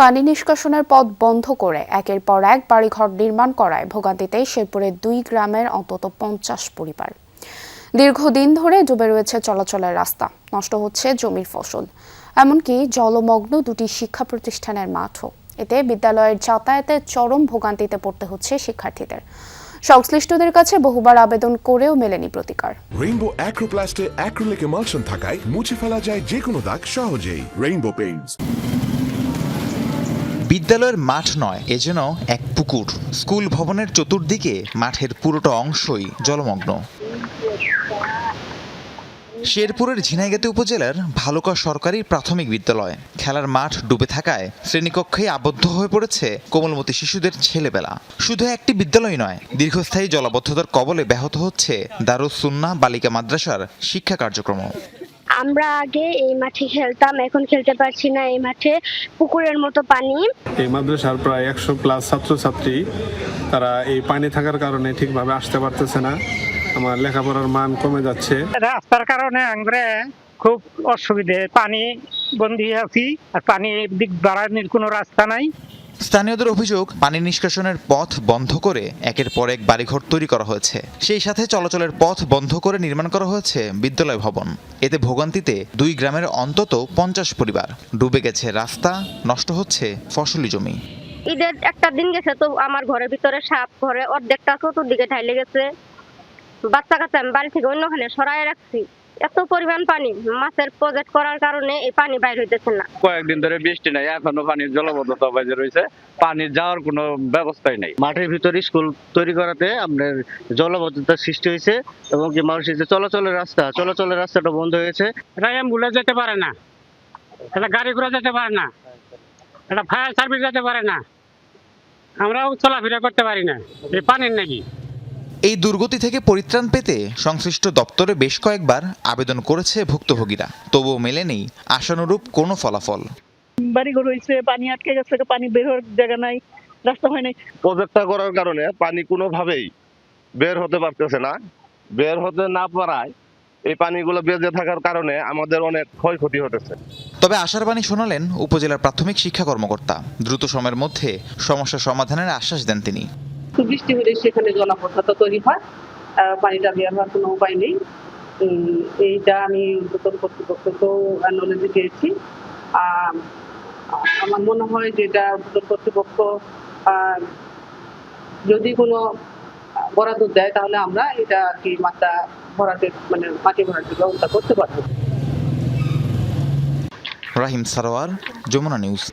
পানি নিষ্কাশনের পথ বন্ধ করে একের পর এক বাড়িঘর নির্মাণ করায় ভোগান্তিতে শেরপুরের 2 গ্রামের অন্তত 50 পরিবার। দীর্ঘদিন ধরে ডুবে রয়েছে চলাচলের রাস্তা, নষ্ট হচ্ছে জমির ফসল, এমনকি জলমগ্ন 2টি শিক্ষা প্রতিষ্ঠানের মাঠও। এতে বিদ্যালয়ের যাতায়াতে চরম ভোগান্তিতে পড়তে হচ্ছে শিক্ষার্থীদের। সংশ্লিষ্টদের কাছে বহুবার আবেদন করেও মেলেনি প্রতিকার। রেইনবো অ্যাক্রোপ্লাস্টে অ্যাক্রিলিক এমালশন থাকায় মুছে ফেলা যায় যে কোনো দাগ সহজেই। Rainbow Paints. বিদ্যালয়ের মাঠ নয়, এ যেন এক পুকুর। স্কুল ভবনের চতুর্দিকে মাঠের পুরোটা অংশই জলমগ্ন। শেরপুরের ঝিনাইগাতি উপজেলার ভালুকা সরকারি প্রাথমিক বিদ্যালয় খেলার মাঠ ডুবে থাকায় শ্রেণীকক্ষে আবদ্ধ হয়ে পড়েছে কোমলমতি শিশুদের ছেলেবেলা। শুধু একটি বিদ্যালয় নয়, দীর্ঘস্থায়ী জলাবদ্ধতার কবলে ব্যাহত হচ্ছে দারুস সুন্নাহ বালিকা মাদ্রাসার শিক্ষা কার্যক্রম। আমরা আগে এই মাঠে খেলতাম, এখন খেলতে পারছি না। এই মাঠে পুকুরের মতো পানি। এই মাদ্রাসার প্রায় 100+ ছাত্রছাত্রী, তারা এই পানি থাকার কারণে ঠিকভাবে আসতে পারতেছে না। আমার লেখাপড়ার মান কমে যাচ্ছে। রাস্তার কারণে আমরা খুব অসুবিধে, পানি বন্দি আছি, আর পানি দিক বাড়ানোর কোনো রাস্তা নাই। স্থানীয়দের অভিযোগ, পানি নিষ্কাশনের পথ বন্ধ করে একের পর এক বাড়িঘর তৈরি করা হয়েছে। সেই সাথে চলাচলের পথ বন্ধ করে নির্মাণ করা হয়েছে বিদ্যালয় ভবন। এতে ভোগান্তিতে 2 গ্রামের অন্তত 50 পরিবার। ডুবে গেছে রাস্তা, নষ্ট হচ্ছে ফসলি জমি। ঈদের একটা দিন গেছে তো আমার ঘরের ভিতরে সাপ, ঘরে অর্ধেকটা চতুর্দিকে ঢাইলে গেছে। বাচ্চা কাচ্চা আমি বাড়ি থেকে অন্যখানে সরাই রাখছি। এত পরিমাণ পানি, মাছের প্রজেক্ট করার কারণে এই পানি বাইর হইতেছে না। কয়েকদিন ধরে বৃষ্টি নাই, এখনো পানির জলবদ্ধতা বাজে রয়েছে। পানি যাওয়ার কোনো ব্যবস্থাই নাই। মাঠের ভিতরে স্কুল তৈরি করাতে আপনার জলবদ্ধতার সৃষ্টি হয়েছে এবং কি মানুষের যে চলাচলের রাস্তাটা বন্ধ হয়েছে। এটা অ্যাম্বুলেন্স যেতে পারে না, এটা গাড়ি ঘোড়া যেতে পারে না, এটা ফায়ার সার্ভিস যেতে পারে না, আমরাও চলাফেরা করতে পারি না এই পানির নাকি। এই দুর্গতি থেকে পরিত্রাণ পেতে সংশ্লিষ্ট দপ্তরে বেশ কয়েকবার আবেদন করেছে ভুক্তভোগীরা, তবুও মেলেনি আশানুরূপ কোনো ফলাফল। বাড়িঘর হয়েছে, পানি আটকে গেছে, পানি বের হওয়ার জায়গা নাই, রাস্তা হয় নাই। প্রজেক্টটা করার কারণে পানি কোনোভাবেই বের হতে পারতেছে না। বের হতে না পারায় এই পানিগুলো বেজে থাকার কারণে আমাদের অনেক ক্ষয়ক্ষতি হতেছে। তবে আশার বাণী শোনালেন উপজেলার প্রাথমিক শিক্ষা কর্মকর্তা। দ্রুত সময়ের মধ্যে সমস্যা সমাধানের আশ্বাস দেন তিনি। বৃষ্টি হলে সেখানে জলাবদ্ধতা তৈরি হয়, পানিটা বের হওয়ার কোনো উপায় নেই। এইটা আমি উদ্বোধন কর্তৃপক্ষকেও নলেজে পেয়েছি। আমার মনে হয় যে এটা উদ্বোধন কর্তৃপক্ষ যদি কোনো বরাদ্দ দেয় তাহলে আমরা এটা কি মাটি ভরাটের ব্যবস্থা করতে পারবো। রাহিম সারোয়ার, যমুনা নিউজ।